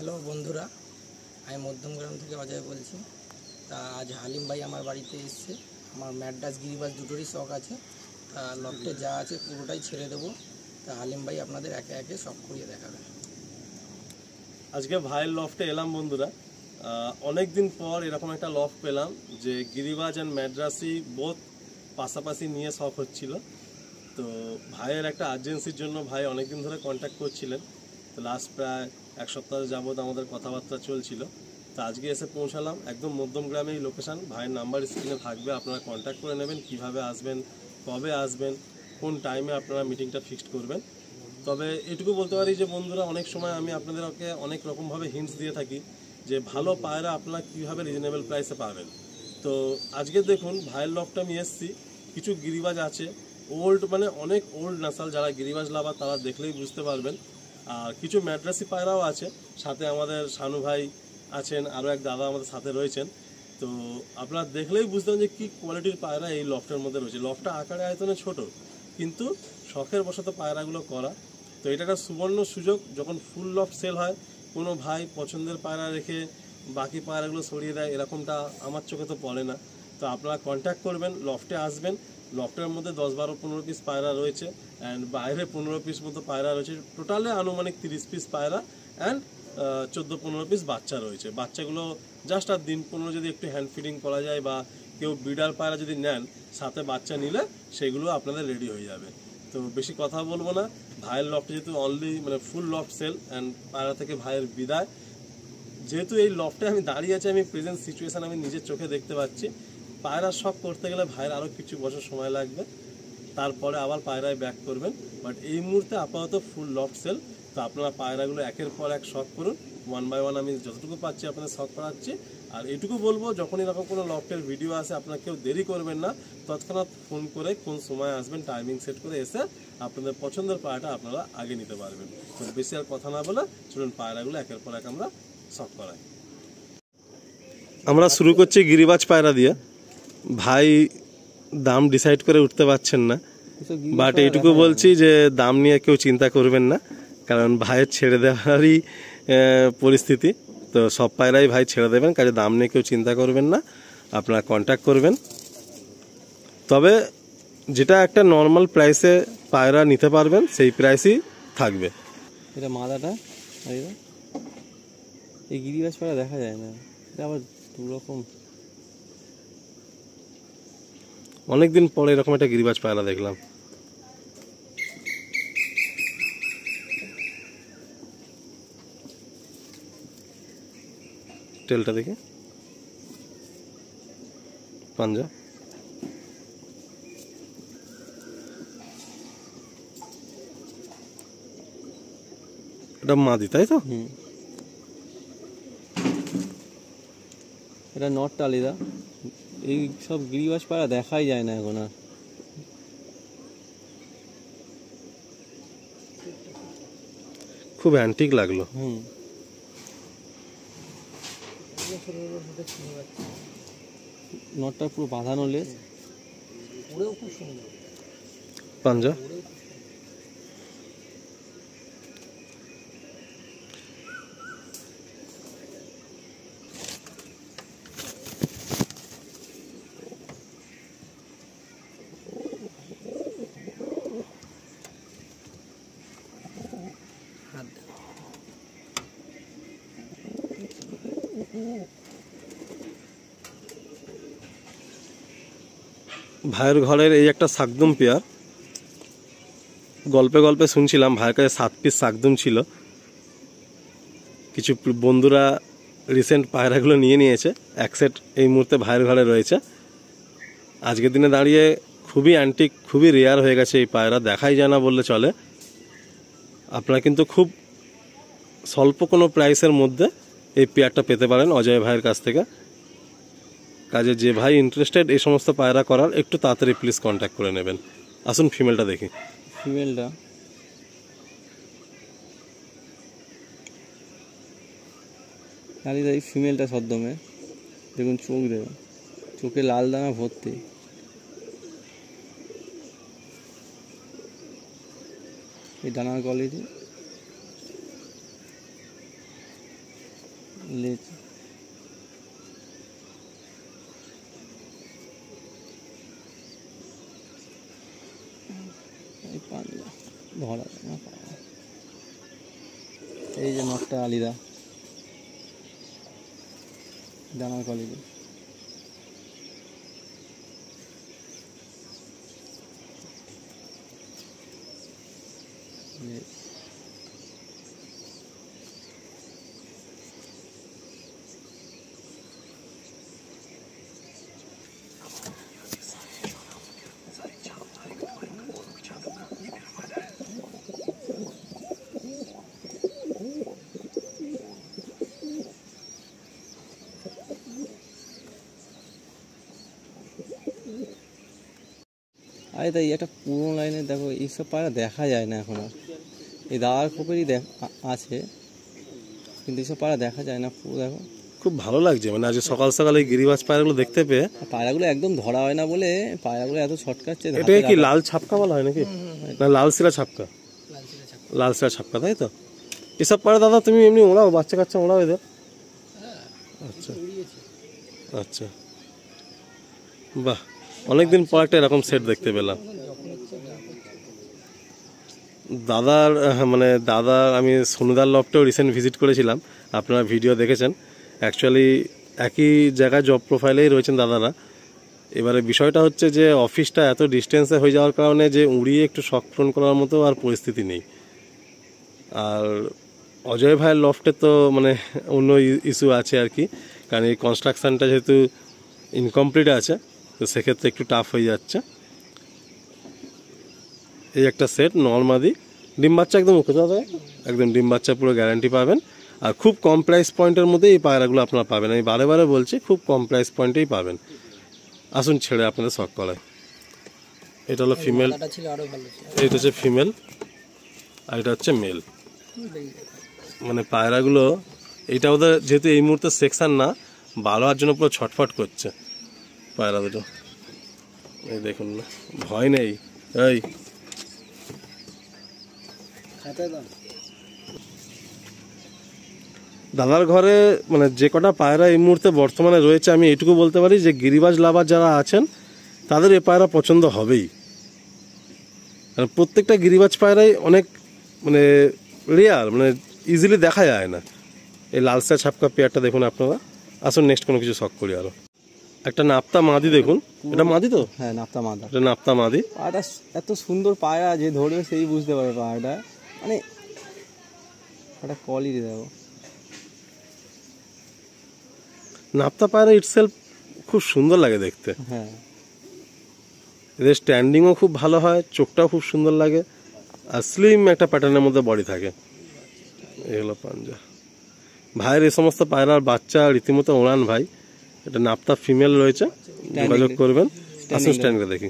Hello বন্ধুরা, আমি মধ্যমগ্রাম থেকে অজয় বলছি। তা আজ হালিম ভাই আমার বাড়িতে এসছে। আমার ম্যাড্রাস গিরিবাস দুটোরই শখ আছে। তা লফটে যা আছে পুরোটাই ছেড়ে দেবো। তা হালিম ভাই আপনাদের একে একে শখ করিয়ে দেখাবেন। আজকে ভাইয়ের লফটে এলাম বন্ধুরা। অনেক দিন পর এরকম একটা লফট পেলাম যে গিরিবাজ অ্যান্ড ম্যাড্রাসি বোথ পাশাপাশি নিয়ে শখ হচ্ছিল। তো ভাইয়ের একটা আর্জেন্সির জন্য ভাই অনেকদিন ধরে কন্ট্যাক্ট করছিলেন। তো লাস্ট প্রায় এক সপ্তাহ যাবৎ আমাদের কথাবার্তা চলছিল। তো আজকে এসে পৌঁছালাম একদম মধ্যমগ্রামেই লোকেশান। ভাইয়ের নাম্বার স্ক্রিনে থাকবে, আপনারা কন্ট্যাক্ট করে নেবেন কিভাবে আসবেন, কবে আসবেন, কোন টাইমে আপনারা মিটিংটা ফিক্সড করবেন। তবে এটুকু বলতে পারি যে বন্ধুরা, অনেক সময় আমি আপনাদেরকে অনেক রকমভাবে হিন্টস দিয়ে থাকি যে ভালো পায়রা আপনারা কীভাবে রিজনেবল প্রাইসে পাবেন। তো আজকে দেখুন ভাইয়ের লফটে আমি এসছি, কিছু গিরিবাজ আছে ওল্ড, মানে অনেক ওল্ড নাসাল, যারা গিরিবাজ লাভার তারা দেখলেই বুঝতে পারবেন। আর কিছু ম্যাড্রাসি পায়রাও আছে, সাথে আমাদের শানু ভাই আছেন, আরও এক দাদা আমাদের সাথে রয়েছেন। তো আপনারা দেখলেই বুঝতেন যে কী কোয়ালিটির পায়রা এই লফটের মধ্যে রয়েছে। লফটটা আকারে আয়তনে ছোট, কিন্তু শখের বশত পায়রাগুলো করা। তো এটা একটা সুবর্ণ সুযোগ, যখন ফুল লফট সেল হয় কোনো ভাই পছন্দের পায়রা রেখে বাকি পায়রাগুলো সরিয়ে দেয়, এরকমটা আমার চোখে তো পড়ে না। তো আপনারা কন্ট্যাক্ট করবেন, লফটে আসবেন। লফটের মধ্যে 10, 12, 15 পিস পায়রা রয়েছে, অ্যান্ড বাইরে 15 পিস মতো পায়রা রয়েছে। টোটালে আনুমানিক 30 পিস পায়রা অ্যান্ড 14-15 পিস বাচ্চা রয়েছে। বাচ্চাগুলো জাস্ট আর দিন 15 যদি একটু হ্যান্ড ফিডিং করা যায়, বা কেউ ব্রিডার পায়রা যদি নেন সাথে বাচ্চা নিলে, সেগুলো আপনাদের রেডি হয়ে যাবে। তো বেশি কথা বলবো না, ভাইয়ের লফটে যেহেতু অনলি মানে ফুল লফট সেল, অ্যান্ড পায়রা থেকে ভাইয়ের বিদায়। যেহেতু এই লফটে আমি দাঁড়িয়ে আছি, আমি প্রেজেন্ট সিচুয়েশান আমি নিজের চোখে দেখতে পাচ্ছি। পায়রা শখ করতে গেলে ভাইয়ের আরও কিছু বছর সময় লাগবে, তারপরে আবার পায়রায় ব্যাক করবেন। বাট এই মুহূর্তে আপাতত ফুল লফট সেল। তো আপনারা পায়রাগুলো একের পর এক শখ করুন, 1 বাই 1 আমি যতটুকু পাচ্ছি আপনাদের শখ করাচ্ছি। আর এটুকু বলবো, যখন এরকম কোনো লফটের ভিডিও আসে আপনারা কেউ দেরি করবেন না, তৎক্ষণাৎ ফোন করে কোন সময় আসবেন টাইমিং সেট করে এসে আপনাদের পছন্দের পায়রাটা আপনারা আগে নিতে পারবেন। তো বেশি আর কথা না বলে চলুন পায়রাগুলো একের পর এক আমরা শখ করাই। আমরা শুরু করছি গিরিবাজ পায়রা দিয়ে। ভাই দাম ডিসাইড করে উঠতে পারছেন না, বাট এইটুকু বলছি যে দাম নিয়ে কেউ চিন্তা করবেন না, কারণ ভাইয়ের ছেড়ে দেওয়ারই পরিস্থিতি। তো সব পায়রাই ভাই ছেড়ে দেবেন, কাজে দাম নিয়ে কেউ চিন্তা করবেন না, আপনারা কন্ট্যাক্ট করবেন। তবে যেটা একটা নর্মাল প্রাইসে পায়রা নিতে পারবেন সেই প্রাইসই থাকবে। এটা মাদাটা, এই গিরিবাজ পায়রা দেখা যায় না, এটা আবার দুরকম। অনেকদিন পরে এরকম একটা গিরিবাজ পায়রা দেখলাম। টেলটা দেখে পাঞ্জা, এটা মাদি তাই তো? এটা নট টালিদা। এই সব গিরিবাজ পায়রা দেখাই যায় না এখন আর। খুব অ্যান্টিক লাগলো। নটটা পুরো বাঁধানো লেজ, পাঞ্জা, ভাইয়ের ঘরের এই একটা শাকদুম পেয়ার। গল্পে গল্পে শুনছিলাম ভাইয়ের কাছে 7 পিস শাকদুম ছিল। কিছু বন্ধুরা রিসেন্ট পায়রাগুলো নিয়ে নিয়েছে, এক সেট এই মুহূর্তে ভাইয়ের ঘরে রয়েছে। আজকের দিনে দাঁড়িয়ে খুবই অ্যান্টিক, খুবই রেয়ার হয়ে গেছে এই পায়রা, দেখাই যায় না বললে চলে। আপনারা কিন্তু খুব স্বল্প কোনো প্রাইসের মধ্যে এই পেয়ারটা পেতে পারেন অজয় ভাইয়ের কাছ থেকে। কাজে যে ভাই ইন্টারেস্টেড এই সমস্ত পায়রা করার, একটু তাড়াতাড়ি প্লিজ কন্ট্যাক্ট করে নেবেন। আসুন ফিমেলটা দেখি। ফিমেলটা এই ফিমেলটা সদ্যমে দেখুন, চোখ দেখুন, চোখে লাল দানা ভর্তি। এই ডানার কোয়ালিটি লেজ এই পাঞ্জা ধরা যায় না পায়রা। এই যে নটটা আলিদা ডানার কোয়ালিটি। আরে তাই একটা পুরোনো লাইনে দেখো এইসব পায়রা দেখা যায় না এখন আর। এই দাদার খোপেরই আছে, কিন্তু এইসব পায়রা দেখা যায় না। পুরো দেখো খুব ভালো লাগছে, মানে আজ সকাল সকাল এই গিরিবাজ পায়রাগুলো দেখতে পেয়ে। পায়রাগুলো একদম ধরা হয় না বলে পায়রাগুলো এত ছটকাচ্ছে। এটা কি লাল ছাপকা বলা হয় নাকি, না লাল শিরা ছাপকা? লাল শিরা ছাপকা, তাই তো। এসব পায়রা দাদা তুমি এমনি ওড়াও, বাচ্চা কাচ্চা ওড়াও এদের? আচ্ছা আচ্ছা, বাহ, অনেকদিন পর একটা এরকম সেট দেখতে পেলাম। দাদার মানে দাদা, আমি সোনুদার লফটেও রিসেন্ট ভিজিট করেছিলাম, আপনারা ভিডিও দেখেছেন। অ্যাকচুয়ালি একই জায়গায় জব প্রোফাইলেই রয়েছেন দাদারা। এবারে বিষয়টা হচ্ছে যে অফিসটা এত ডিস্টেন্সে হয়ে যাওয়ার কারণে যে উড়িয়ে একটু শখ পূরণ করার মতো আর পরিস্থিতি নেই। আর অজয় ভাইয়ের লফটে তো মানে অন্য ইস্যু আছে আর কি, কারণ এই কনস্ট্রাকশানটা যেহেতু ইনকমপ্লিট আছে, তো সেক্ষেত্রে একটু টাফ হয়ে যাচ্ছে। এই একটা সেট নর্মাদি, ডিম বাচ্চা একদম ওকে দাদা, একদম ডিম বাচ্চা পুরো গ্যারান্টি পাবেন। আর খুব কম প্রাইস পয়েন্টের মধ্যে এই পায়রাগুলো আপনারা পাবেন, আমি বারে বারে বলছি, খুব কম প্রাইস পয়েন্টেই পাবেন। আসুন ছেড়ে আপনাদের শখ করায়। এটা হলো ফিমেল, এটা হচ্ছে ফিমেল, আর এটা হচ্ছে মেল। মানে পায়রাগুলো এইটা ওদের যেহেতু এই মুহূর্তে সেকশন না, ভালো হওয়ার জন্য পুরো ছটফট করছে পায়রা দুটো। এই দেখুন না, ভয় নেই। এই দাদার ঘরে মানে যে কটা পায়রা এই মুহূর্তে বর্তমানে রয়েছে, আমি এটুকু বলতে পারি যে গিরিবাজ লাভার যারা আছেন তাদের এই পায়রা পছন্দ হবেই। আর প্রত্যেকটা গিরিবাজ পায়রাই অনেক মানে রেয়ার, মানে ইজিলি দেখা যায় না। এই লালসা ছাপকা পেয়ারটা দেখুন আপনারা। আসুন নেক্সট কোনো কিছু শখ করি আরো। একটা নাপ্তা মাদি দেখুন, এটা মাদি তো? হ্যাঁ, নাপ্তা মাদা। এটা নাপ্তা মাদি। পায়রাটা এত সুন্দর পায়রা, যে ধরবে সেই বুঝতে পারবে পায়রাটা, মানে একটা কোয়ালিটি দেখো। নাপ্তা পায়রা ইটসেলফ খুব সুন্দর লাগে দেখতে। হ্যাঁ, এদের স্ট্যান্ডিংও খুব ভালো হয়, চোখটাও খুব সুন্দর লাগে, আর স্লিম একটা প্যাটার্নের মধ্যে বডি থাকে। এই হলো পাঞ্জা। ভাইয়ের এই সমস্ত পায়রার বাচ্চা রীতিমতো ওড়ান ভাই। এটা নাপ্তা ফিমেল রয়েছে, যোগাযোগ করবেন। আসুন স্ট্যান্ডে দেখি।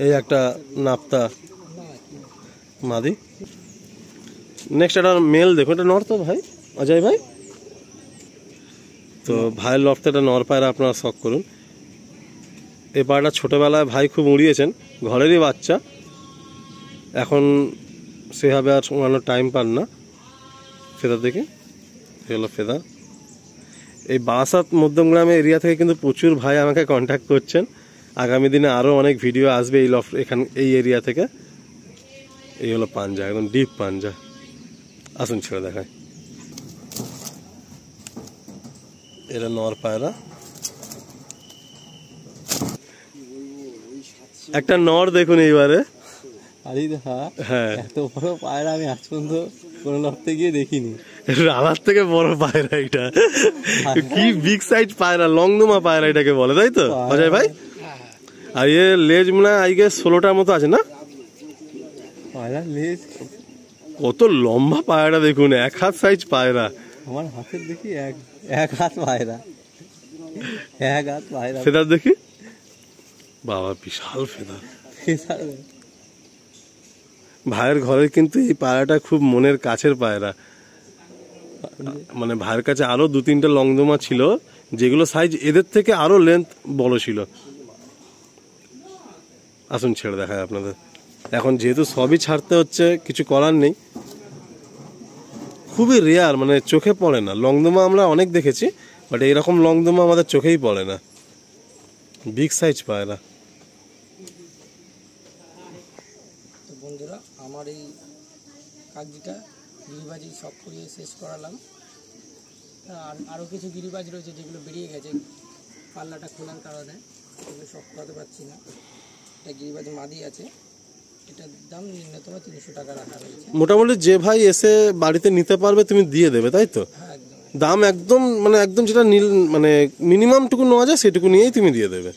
এই একটা নাপ্তা মাদি। নেক্সট একটা মেল দেখুন, এটা নর তো ভাই, অজয় ভাই? তো ভাইয়ের লফটে একটা নর পায়রা আপনারা শখ করুন। এই পায়রাটা ছোটোবেলায় ভাই খুব উড়িয়েছেন, ঘরেরই বাচ্চা, এখন সেভাবে আর উড়ানোর টাইম পান না। ফেদার দেখে হলো ফেদার। এই বারাসাত মধ্যমগ্রামে এরিয়া থেকে কিন্তু প্রচুর ভাই আমাকে কন্ট্যাক্ট করছেন। আগামী দিনে আরও অনেক ভিডিও আসবে এই লফট এখানে এই এরিয়া থেকে। এই হলো পাঞ্জা, একদম ডিপ পাঞ্জা। আসুন ছেড়ে দেখায়। এটা নর পায়রা, একটা নর দেখুন এইবারে। হ্যাঁ, এত বড় পায়রা আমি আজ পর্যন্ত কোনো লফটে গিয়ে দেখিনি। রানার থেকে বড় পায়রা এটা, কি বিগ সাইজ পায়রা, লংদমা পায়রা এটাকে বলে, তাই তো অজয় ভাই? আর এ লেজ মনে হয় 16টার মতো আছে না? পায়রা লেজ কত লম্বা পায়রা দেখুন, 1 হাত সাইজ পায়রা। আমার হাতের দেখি এক হাত পায়রা, 1 হাত পায়রা। ফেদার দেখি, বাবা বিশাল ফেদার। ভাইয়ের ঘরে কিন্তু এই পায়রাটা খুব মনের কাছের পায়রা। মানে ভাইয়ের কাছে আরো 2-3টা লংদমা ছিল, যেগুলো সাইজ এদের থেকে আরো লেন্থ বড় ছিল। আসুন ছেড়ে দেখায় আপনাদের। এখন যেহেতু সবই ছাড়তে হচ্ছে, কিছু করার নেই, খুবই রেয়ার, মানে চোখে পড়ে না। লংদমা আমরা অনেক দেখেছি, বাট এইরকম লংদমা আমাদের চোখেই পড়ে না। বিগ সাইজ পায়রা। তো বন্ধুরা, আমার এই কাগজিটা গিরিবাজি শখ করিয়ে শেষ করালাম। আর আরও কিছু গিরিবাজ রয়েছে যেগুলো বেরিয়ে গেছে পাল্লাটা খোলার কারণে, সেগুলো শখ করাতে পারছি না। এটা গিরিবাজ মাদি আছে, এটার দাম ন্যূনতম 300 টাকা রাখা রয়েছে। মোটামুটি যে ভাই এসে বাড়িতে নিতে পারবে তুমি দিয়ে দেবে, তাই তো? হ্যাঁ, একদম। দাম একদম মানে একদম যেটা মানে মিনিমাম টুকু নেওয়া যায় সেটুকু নিয়েই তুমি দিয়ে দেবে।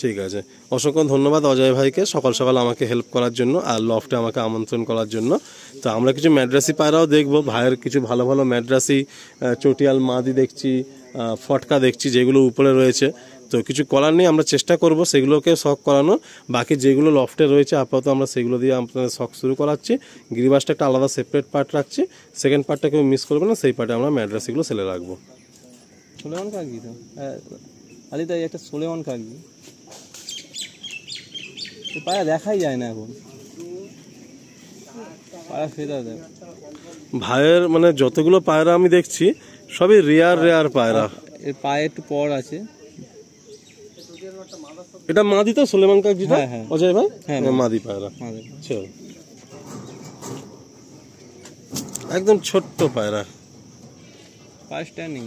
ঠিক আছে, অসংখ্য ধন্যবাদ অজয় ভাইকে সকাল সকাল আমাকে হেল্প করার জন্য আর লফটে আমাকে আমন্ত্রণ করার জন্য। তো আমরা কিছু ম্যাড্রাসি পায়রাও দেখবো। ভাইয়ের কিছু ভালো ভালো ম্যাড্রাসি, চটিয়াল মাদি দেখছি, ফটকা দেখছি যেগুলো উপরে রয়েছে। তো কিছু করার নেই, আমরা চেষ্টা করব সেগুলোকে শখ করানো। বাকি যেগুলো লফটে রয়েছে আপাতত আমরা সেগুলো দিয়ে আপনাদের শখ শুরু করাচ্ছি। গিরিবাসটা একটা আলাদা সেপারেট পার্ট রাখছি, সেকেন্ড পার্টটা কেউ মিস করবে না, সেই পার্টে আমরা ম্যাড্রাসিগুলো সেলে রাখবো। সোলেমান কাগজি তো আলি, তাই একটা সোলেমান কাগজি পায়রা দেখাই যায় না এখন। পায়রা ফেদা দেখ ভাইয়ের মানে যতগুলো পায়রা আমি দেখছি সবই রেয়ার পায়রা। এর পায়ে একটু পর আছে। এটা মাদি তো সোলেমান কাগজিটা? হ্যাঁ, হ্যাঁ। অজয় ভাই, হ্যাঁ, মাদি পায়রা। মাদি। চল, একদম ছোট্ট পায়রা। পায়ে স্ট্যান্ডিং।